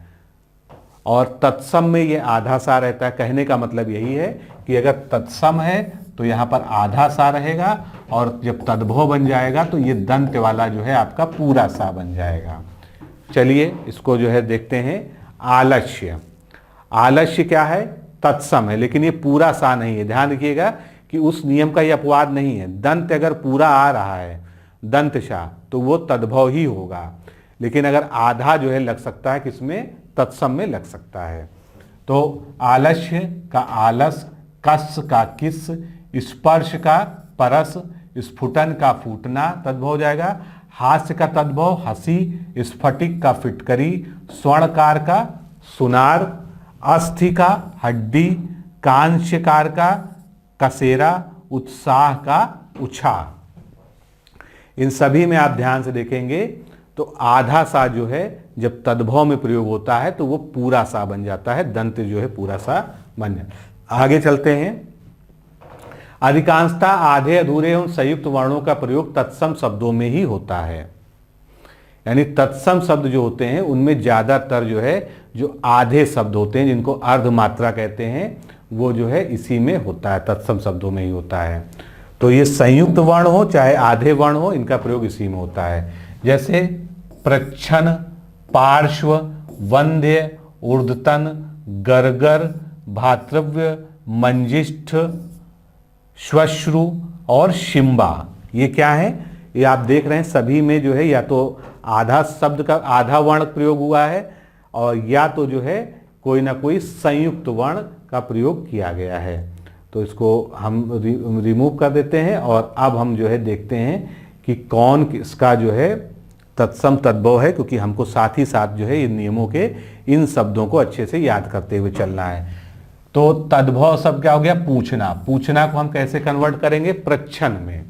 और तत्सम में ये आधा सा रहता है। कहने का मतलब यही है कि अगर तत्सम है तो यहाँ पर आधा सा रहेगा और जब तद्भव बन जाएगा तो ये दंत वाला जो है आपका पूरा सा बन जाएगा। चलिए इसको जो है देखते हैं। आलस्य, आलस्य क्या है, तत्सम है लेकिन ये पूरा सा नहीं है। ध्यान रखिएगा कि उस नियम का ये अपवाद नहीं है। दंत अगर पूरा आ रहा है दंत शा तो वो तद्भव ही होगा, लेकिन अगर आधा जो है लग सकता है किसमें, तत्सम में लग सकता है। तो आलस्य का आलस, कस का किस, स्पर्श का परस, स्फुटन का फूटना तद्भव हो जाएगा। हास्य का तद्भव हंसी, स्फटिक का फिटकरी, स्वर्णकार का सुनार, अस्थि का हड्डी, कांस्यकार का कसेरा, उत्साह का उछा। इन सभी में आप ध्यान से देखेंगे तो आधा सा जो है जब तद्भव में प्रयोग होता है तो वो पूरा सा बन जाता है, दंत जो है पूरा सा बन जाता है। आगे चलते हैं। अधिकांशतः आधे अधूरे एवं संयुक्त वर्णों का प्रयोग तत्सम शब्दों में ही होता है। यानी तत्सम शब्द जो होते हैं उनमें ज्यादातर जो है जो आधे शब्द होते हैं जिनको अर्धमात्रा कहते हैं वो जो है इसी में होता है, तत्सम शब्दों में ही होता है। तो ये संयुक्त वर्ण हो चाहे आधे वर्ण हो, इनका प्रयोग इसी में होता है। जैसे प्रच्छन्न, पार्श्व, वंद्य, ऊर्ध्वतन, गर्गर, भातृव्य, मंजिष्ठ, श्वश्रु और शिम्बा। ये क्या है? ये आप देख रहे हैं सभी में जो है या तो आधा शब्द का आधा वर्ण प्रयोग हुआ है और या तो जो है कोई ना कोई संयुक्त वर्ण का प्रयोग किया गया है। तो इसको हम रिमूव कर देते हैं और अब हम जो है देखते हैं कि कौन किसका जो है तत्सम तद्भव है, क्योंकि हमको साथ ही साथ जो है इन नियमों के इन शब्दों को अच्छे से याद करते हुए चलना है। तो तद्भव शब्द क्या हो गया? पूछना। पूछना को हम कैसे कन्वर्ट करेंगे? प्रच्छन्न में।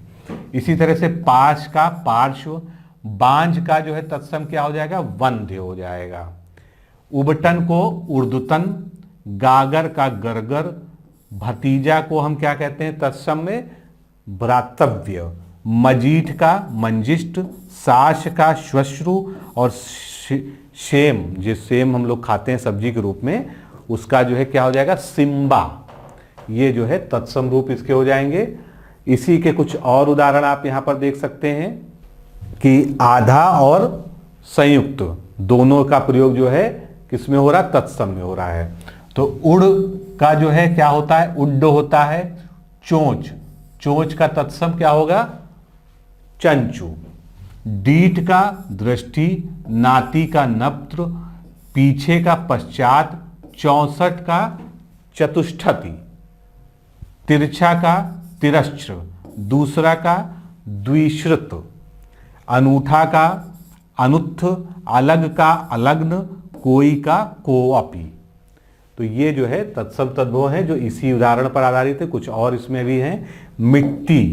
इसी तरह से पाश का पार्श्व, बांझ का जो है तत्सम क्या हो जाएगा? वंध्य हो जाएगा। उबटन को ऊर्ध्वतन, गागर का गर्गर, भतीजा को हम क्या कहते हैं तत्सम में? भ्रातव्य। मजीठ का मंजिष्ठ, साश का श्वश्रु और शेम, जिस सेम हम लोग खाते हैं सब्जी के रूप में, उसका जो है क्या हो जाएगा? सिम्बा। ये जो है तत्सम रूप इसके हो जाएंगे। इसी के कुछ और उदाहरण आप यहां पर देख सकते हैं कि आधा और संयुक्त दोनों का प्रयोग जो है किसमें हो रहा? तत्सम में हो रहा है। तो उड़ का जो है क्या होता है? उड्ड होता है। चोंच, चोंच का तत्सम क्या होगा? चंचू। डीठ का दृष्टि, नाती का नप्त्र, पीछे का पश्चात, 64 का चतुष्टति, तिरछा का तिरश्र, दूसरा का द्विश्रुत, अनूठा का अनुत्थ, अलग का अलग्न, कोई का कोअपि। तो ये जो है तत्सम तद्भव है जो इसी उदाहरण पर आधारित है। कुछ और इसमें भी हैं। मिट्टी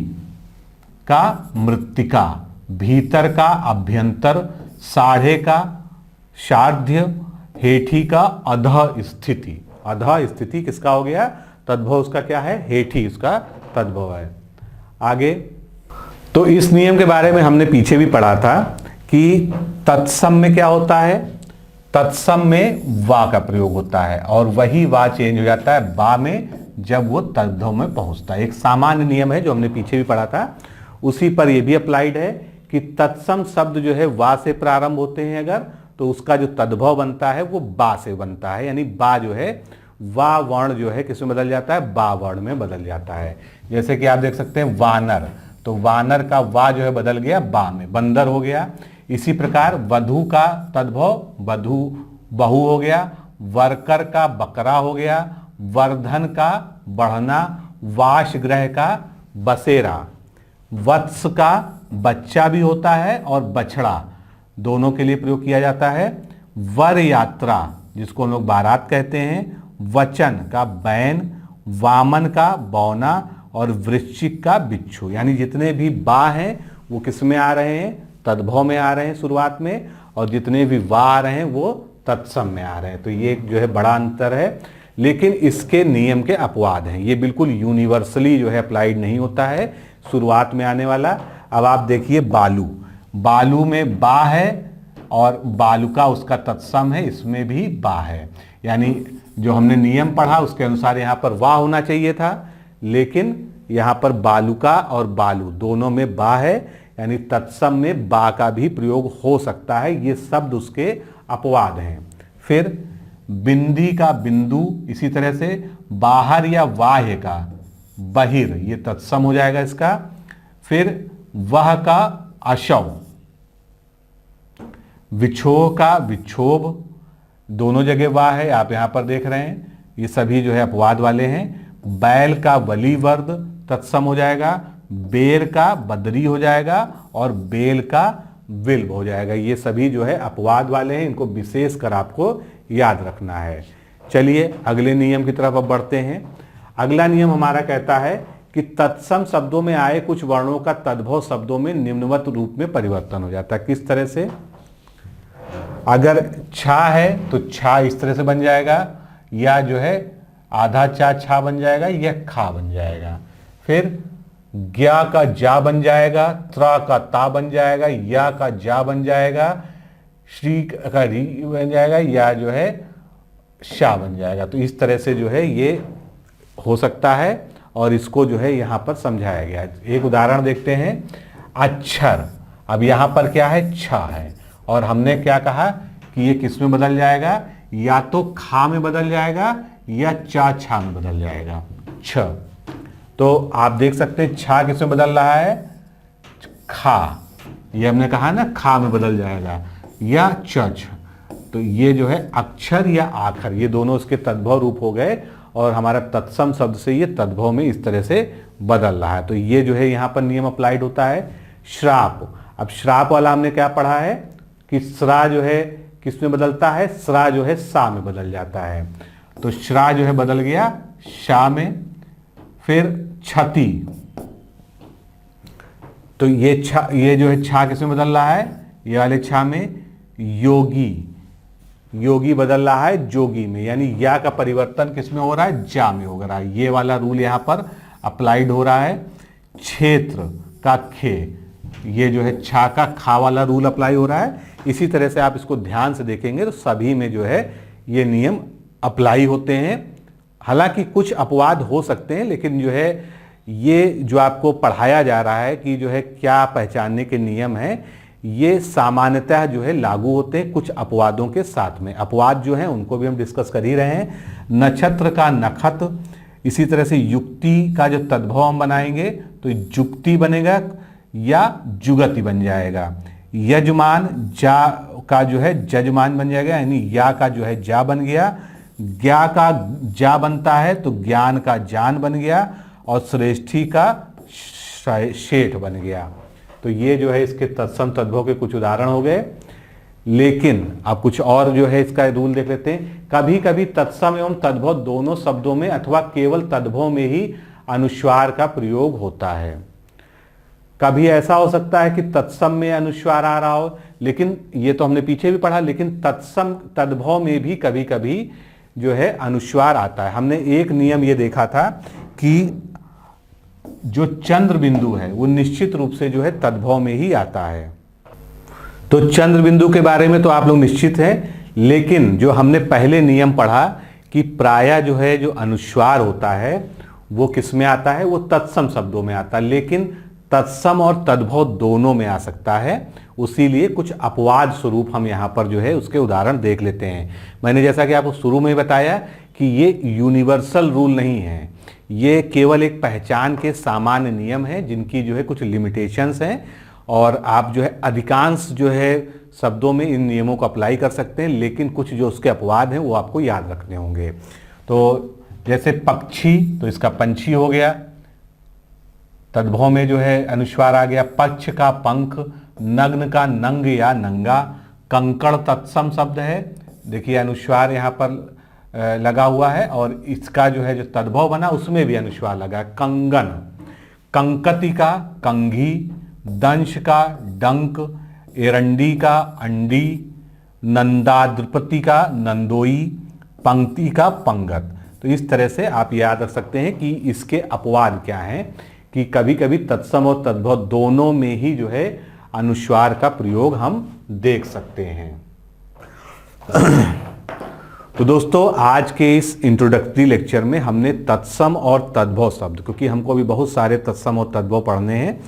का मृत्तिका, भीतर का अभ्यंतर, साढ़े का साध्य, हेठी का अधः स्थिति। अधः स्थिति किसका हो गया? तद्भव उसका क्या है? हेठी उसका तद्भव है। आगे तो इस नियम के बारे में हमने पीछे भी पढ़ा था कि तत्सम में क्या होता है? तत्सम में वा का प्रयोग होता है और वही वा चेंज हो जाता है बा में जब वो तद्भव में पहुंचता है। एक सामान्य नियम है जो हमने पीछे भी पढ़ा था, उसी पर यह भी अप्लाइड है कि तत्सम शब्द जो है वा से प्रारंभ होते हैं अगर, तो उसका जो तद्भव बनता है वो बा से बनता है। यानी बा जो है वा वर्ण जो है किसमें बदल जाता है? बा वर्ण में बदल जाता है। जैसे कि आप देख सकते हैं वानर, तो वानर का वा जो है बदल गया बा में, बंदर हो गया। इसी प्रकार वधु का तद्भव वधु बहु हो गया, वर्कर का बकरा हो गया, वर्धन का बढ़ना, वासगृह का बसेरा, वत्स का बच्चा भी होता है और बछड़ा, दोनों के लिए प्रयोग किया जाता है। वर यात्रा जिसको हम लोग बारात कहते हैं, वचन का बैन, वामन का बौना और वृश्चिक का बिच्छू। यानी जितने भी बा हैं वो किस में आ रहे हैं? तद्भव में आ रहे हैं शुरुआत में, और जितने भी वा आ रहे हैं वो तत्सम में आ रहे हैं। तो ये जो है बड़ा अंतर है, लेकिन इसके नियम के अपवाद हैं। ये बिल्कुल यूनिवर्सली जो है अप्लाइड नहीं होता है शुरुआत में आने वाला। अब आप देखिए बालू, बालू में बा है और बालुका उसका तत्सम है, इसमें भी बा है। यानी जो हमने नियम पढ़ा उसके अनुसार यहाँ पर वा होना चाहिए था, लेकिन यहाँ पर बालुका और बालू दोनों में बा है, यानी तत्सम में बा का भी प्रयोग हो सकता है। ये शब्द उसके अपवाद हैं। फिर बिंदी का बिंदु, इसी तरह से बाहर या बाह्य का बहिर, ये तत्सम हो जाएगा इसका। फिर वह का अशव, विक्षोभ का विक्षोभ, दोनों जगह वाह है, आप यहां पर देख रहे हैं। ये सभी जो है अपवाद वाले हैं। बैल का बलिवर्द तत्सम हो जाएगा, बेर का बदरी हो जाएगा और बेल का विल्ब हो जाएगा। ये सभी जो है अपवाद वाले हैं, इनको विशेष कर आपको याद रखना है। चलिए अगले नियम की तरफ अब बढ़ते हैं। अगला नियम हमारा कहता है कि तत्सम शब्दों में आए कुछ वर्णों का तद्भव शब्दों में निम्नवत रूप में परिवर्तन हो जाता है। किस तरह से? अगर छा है तो छा इस तरह से बन जाएगा, या जो है आधा चा छा बन जाएगा, या खा बन जाएगा। फिर ज्ञा का जा बन जाएगा, त्रा का ता बन जाएगा, या का जा बन जाएगा, श्री का री बन जाएगा, या जो है शा बन जाएगा। तो इस तरह से जो है ये हो सकता है और इसको जो है यहां पर समझाया गया है। एक उदाहरण देखते हैं। अक्षर, अब यहां पर क्या है? छा है, और हमने क्या कहा कि ये किस में बदल जाएगा? या तो खा में बदल जाएगा या चा छा में बदल जाएगा, छ। तो आप देख सकते हैं छा किस में बदल रहा है? खा। ये हमने कहा ना खा में बदल जाएगा, या च। तो ये जो है अक्षर या आखर, ये दोनों इसके तद्भव रूप हो गए और हमारा तत्सम शब्द से ये तद्भव में इस तरह से बदल रहा है। तो ये जो है यहाँ पर नियम अप्लाइड होता है। श्राप, अब श्राप वाला हमने क्या पढ़ा है कि श्रा जो है किस में बदलता है? श्रा जो है सा में बदल जाता है। तो श्रा जो है बदल गया शा में। फिर छति, तो ये जो है छा किस में बदल रहा है? ये वाले छा में। योगी, योगी बदल रहा है जोगी में, यानी या का परिवर्तन किस में हो रहा है? जा में हो रहा है। ये वाला रूल यहां पर अप्लाइड हो रहा है। क्षेत्र का खे, ये जो है छा का खा वाला रूल अप्लाई हो रहा है। इसी तरह से आप इसको ध्यान से देखेंगे तो सभी में जो है ये नियम अप्लाई होते हैं। हालांकि कुछ अपवाद हो सकते हैं, लेकिन जो है ये जो आपको पढ़ाया जा रहा है कि जो है क्या पहचानने के नियम हैं, ये सामान्यतः जो है लागू होते हैं कुछ अपवादों के साथ में। अपवाद जो हैं उनको भी हम डिस्कस कर ही रहे हैं। नक्षत्र का नखत, इसी तरह से युक्ति का जो तद्भव हम बनाएंगे तो जुक्ति बनेगा या जुगति बन जाएगा। यजमान, जा का जो है जजमान बन जाएगा, यानी या का जो है जा बन गया। ज्ञा का जा बनता है तो ज्ञान का जान बन गया, और श्रेष्ठी का शेठ बन गया। तो ये जो है इसके तत्सम तद्भव के कुछ उदाहरण हो गए। लेकिन अब कुछ और जो है इसका रूल देख लेते हैं। कभी कभी तत्सम एवं तद्भव दोनों शब्दों में अथवा केवल तद्भव में ही अनुस्वार का प्रयोग होता है। कभी ऐसा हो सकता है कि तत्सम में अनुस्वार आ रहा हो, लेकिन ये तो हमने पीछे भी पढ़ा, लेकिन तत्सम तद्भव में भी कभी कभी जो है अनुस्वार आता है। हमने एक नियम ये देखा था कि जो चंद्र बिंदु है वो निश्चित रूप से जो है तद्भव में ही आता है। तो चंद्र बिंदु के बारे में तो आप लोग निश्चित हैं, लेकिन जो हमने पहले नियम पढ़ा कि प्रायः जो है जो अनुस्वार होता है वो किस में आता है? वो तत्सम शब्दों में आता है, लेकिन तत्सम और तद्भव दोनों में आ सकता है। उसीलिए कुछ अपवाद स्वरूप हम यहाँ पर जो है उसके उदाहरण देख लेते हैं। मैंने जैसा कि आपको शुरू में बताया कि ये यूनिवर्सल रूल नहीं है, ये केवल एक पहचान के सामान्य नियम हैं जिनकी जो है कुछ लिमिटेशंस हैं, और आप जो है अधिकांश जो है शब्दों में इन नियमों को अप्लाई कर सकते हैं, लेकिन कुछ जो उसके अपवाद हैं वो आपको याद रखने होंगे। तो जैसे पक्षी, तो इसका पंछी हो गया, तद्भव में जो है अनुस्वार आ गया। पक्ष का पंख, नग्न का नंग या नंगा। कंकड़ तत्सम शब्द है, देखिए अनुस्वार यहाँ पर लगा हुआ है, और इसका जो है जो तद्भव बना उसमें भी अनुस्वार लगा। कंगन, कंकति का कंघी, दंश का डंक, एरंडी का अंडी, नंदाद्रपति का नंदोई, पंक्ति का पंगत। तो इस तरह से आप याद रख सकते हैं कि इसके अपवाद क्या हैं, कि कभी कभी तत्सम और तद्भव दोनों में ही जो है अनुस्वार का प्रयोग हम देख सकते हैं। तो दोस्तों आज के इस इंट्रोडक्टरी लेक्चर में हमने तत्सम और तद्भव शब्द, क्योंकि हमको अभी बहुत सारे तत्सम और तद्भव पढ़ने हैं,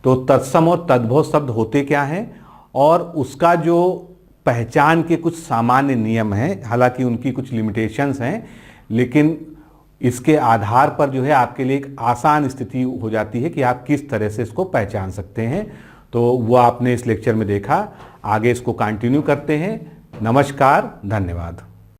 तो तत्सम और तद्भव शब्द होते क्या हैं और उसका जो पहचान के कुछ सामान्य नियम हैं, हालांकि उनकी कुछ लिमिटेशंस हैं, लेकिन इसके आधार पर जो है आपके लिए एक आसान स्थिति हो जाती है कि आप किस तरह से इसको पहचान सकते हैं। तो वो आपने इस लेक्चर में देखा, आगे इसको कंटिन्यू करते हैं। नमस्कार, धन्यवाद।